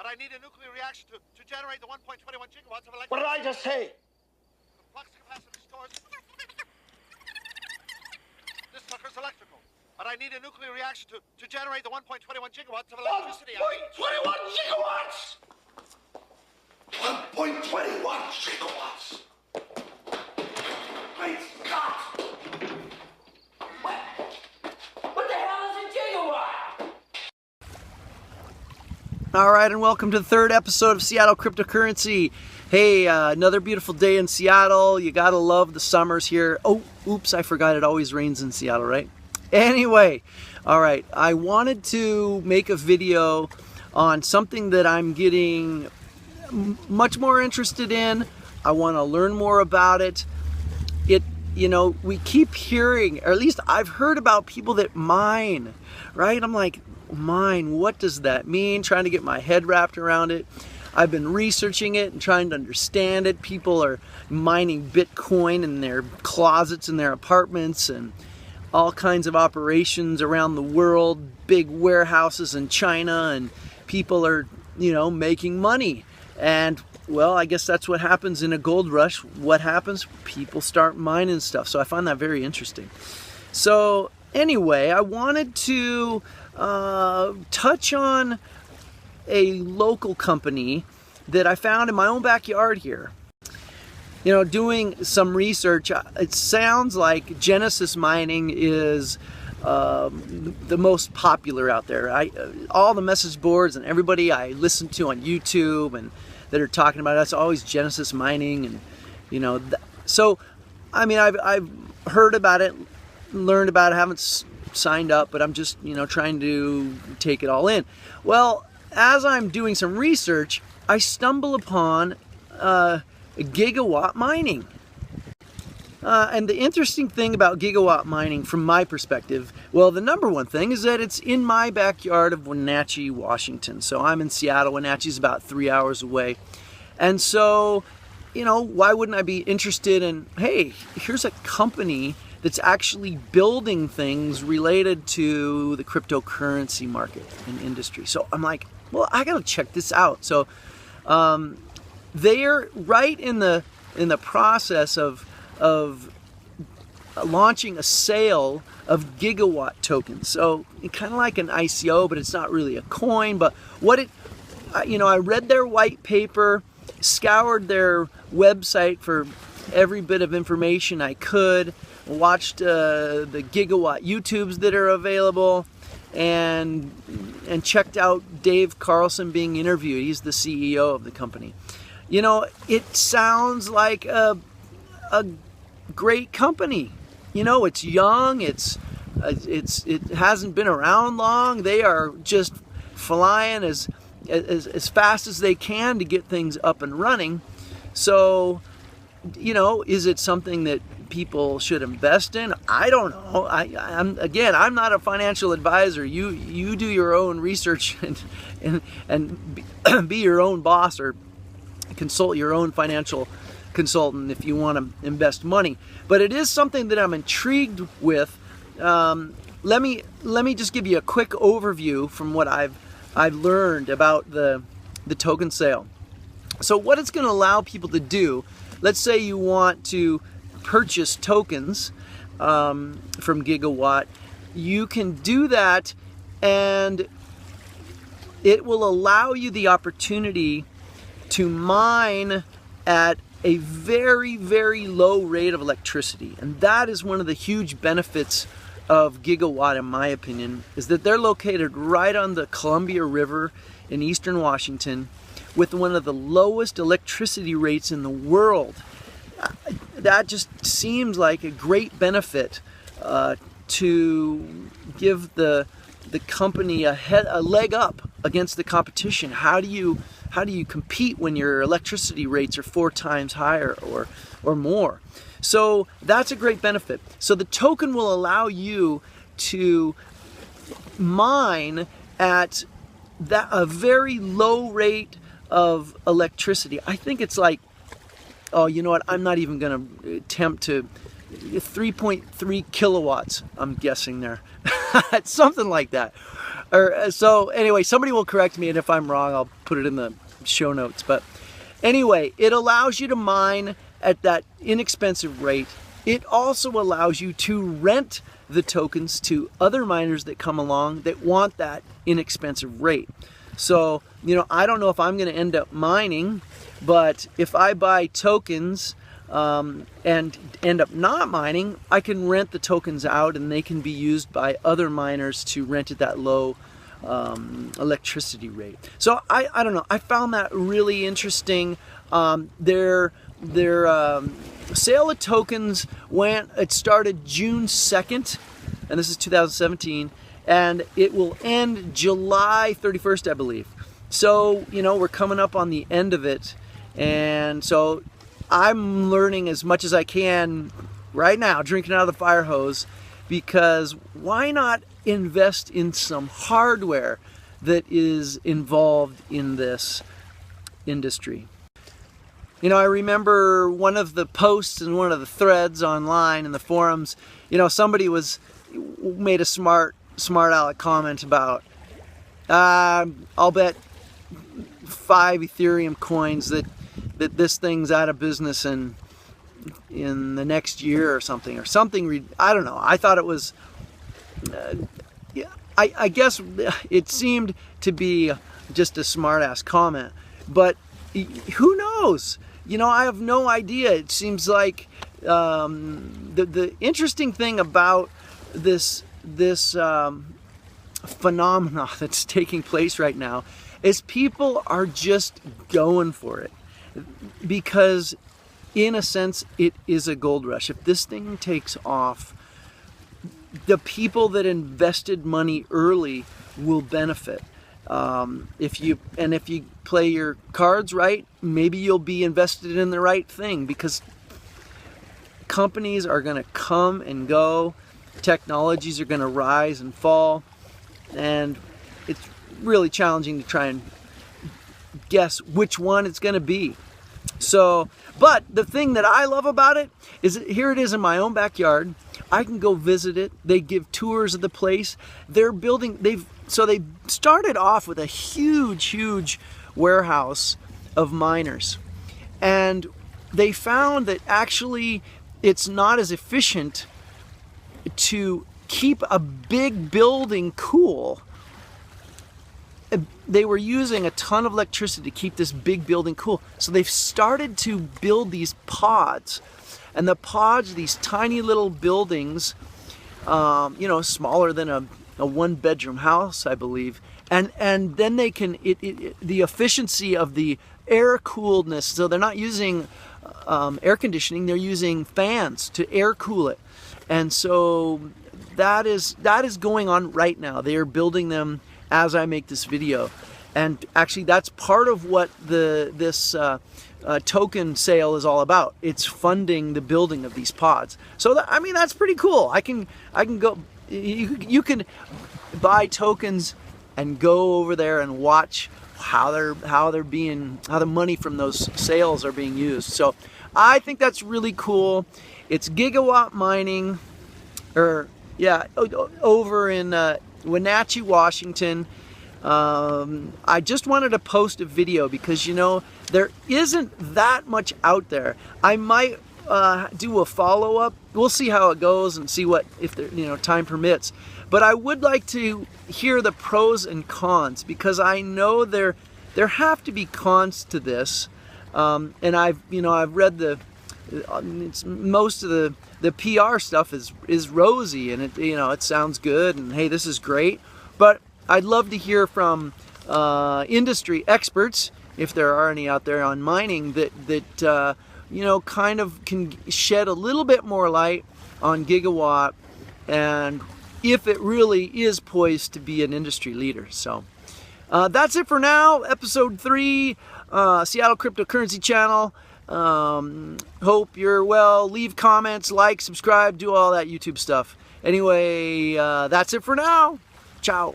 I need a nuclear reaction to generate the 1.21 gigawatts of electricity. What did I just say? The flux capacitor stores. This sucker's electrical. But I need a nuclear reaction to generate the 1.21 gigawatts of electricity. 1.21 gigawatts! 1.21 gigawatts! Great Scott! What the hell is a gigawatt? All right, and welcome to the third episode of Seattle Cryptocurrency. Hey, another beautiful day in Seattle. You gotta love the summers here. Oh, oops, I forgot it always rains in Seattle, right? Anyway, all right, I wanted to make a video on something that I'm getting much more interested in. I want to learn more about it. We keep hearing, or at least I've heard about people that mine, right? I'm like, mine, what does that mean? Trying to get my head wrapped around it. I've been researching it and trying to understand it. People are mining Bitcoin in their closets in their apartments and all kinds of operations around the world, big warehouses in China, and people are, making money. And well, I guess that's what happens in a gold rush. What happens? People start mining stuff. So I find that very interesting. So anyway, I wanted to touch on a local company that I found in my own backyard here. Doing some research, it sounds like Genesis Mining is the most popular out there. All the message boards and everybody I listen to on YouTube and that are talking about it, it's always Genesis Mining, and so I've heard about it, learned about it, haven't signed up, but I'm just trying to take it all in. Well, as I'm doing some research, I stumble upon Giga Watt mining. And the interesting thing about Giga Watt mining from my perspective, well, the number one thing is that it's in my backyard of Wenatchee, Washington. So I'm in Seattle. Wenatchee's about 3 hours away. And so, why wouldn't I be interested in, hey, here's a company that's actually building things related to the cryptocurrency market and industry. So I'm like, well, I gotta check this out. So they're right in the process of launching a sale of gigawatt tokens. So kind of like an ICO, but it's not really a coin. But I read their white paper, scoured their website for every bit of information I could, watched the gigawatt YouTubes that are available, and checked out Dave Carlson being interviewed. He's the CEO of the company. It sounds like a great company. It's young. It hasn't been around long. They are just flying as fast as they can to get things up and running. So, is it something that people should invest in? I don't know. I'm not a financial advisor. You do your own research and be your own boss, or consult your own financial consultant if you want to invest money. But it is something that I'm intrigued with. Let me just give you a quick overview from what I've learned about the token sale. So what it's going to allow people to do, let's say you want to purchase tokens from Giga Watt, you can do that, and it will allow you the opportunity to mine at a very, very low rate of electricity. And that is one of the huge benefits of Giga Watt, in my opinion, is that they're located right on the Columbia River in eastern Washington with one of the lowest electricity rates in the world. That just seems like a great benefit to give the company a leg up against the competition. How do you compete when your electricity rates are 4 times higher or more? So that's a great benefit. So the token will allow you to mine at a very low rate of electricity. I think it's like, oh, you know what? I'm not even going to attempt to 3.3 kilowatts. I'm guessing there. It's something like that. So anyway, somebody will correct me, and if I'm wrong, I'll put it in the show notes. But anyway, it allows you to mine at that inexpensive rate. It also allows you to rent the tokens to other miners that come along that want that inexpensive rate. So, I don't know if I'm going to end up mining, but if I buy tokens and end up not mining, I can rent the tokens out and they can be used by other miners to rent at that low electricity rate. So I don't know. I found that really interesting. Their sale of tokens it started June 2nd, and this is 2017, and it will end July 31st, I believe. So, we're coming up on the end of it, and so I'm learning as much as I can right now, drinking out of the fire hose, because why not invest in some hardware that is involved in this industry? I remember one of the posts and one of the threads online in the forums, somebody made a smart aleck comment about, I'll bet 5 Ethereum coins that this thing's out of business in the next year or something. I don't know. I thought it was, I guess it seemed to be just a smart-ass comment, but who knows? I have no idea. It seems like the interesting thing about this phenomena that's taking place right now is people are just going for it, because in a sense it is a gold rush. If this thing takes off, the people that invested money early will benefit. If you play your cards right, maybe you'll be invested in the right thing, because companies are going to come and go, technologies are going to rise and fall, and it's really challenging to try and guess which one it's going to be. So, but the thing that I love about it is that here it is in my own backyard. I can go visit it. They give tours of the place. They're building, they started off with a huge warehouse of miners, and they found that actually it's not as efficient to keep a big building cool. They were using a ton of electricity to keep this big building cool, so they've started to build these pods, and the pods, these tiny little buildings, smaller than a 1-bedroom house, I believe, and then they can the efficiency of the air cooledness. So they're not using air conditioning; they're using fans to air cool it, and so that is going on right now. They are building them as I make this video, and actually that's part of what this token sale is all about. It's funding the building of these pods. So that's pretty cool. I can go. You can buy tokens and go over there and watch how the money from those sales are being used. So I think that's really cool. It's Giga Watt mining, over in Wenatchee, Washington. I just wanted to post a video because there isn't that much out there. I might do a follow-up. We'll see how it goes and see if time permits. But I would like to hear the pros and cons, because I know there have to be cons to this. And I've read most of the PR stuff is rosy, and it sounds good, and hey, this is great. But I'd love to hear from industry experts, if there are any out there on mining, that kind of can shed a little bit more light on Giga Watt, and if it really is poised to be an industry leader. So that's it for now. Episode 3, Seattle Cryptocurrency Channel. Hope you're well. Leave comments, like, subscribe, do all that YouTube stuff. Anyway, that's it for now. Ciao.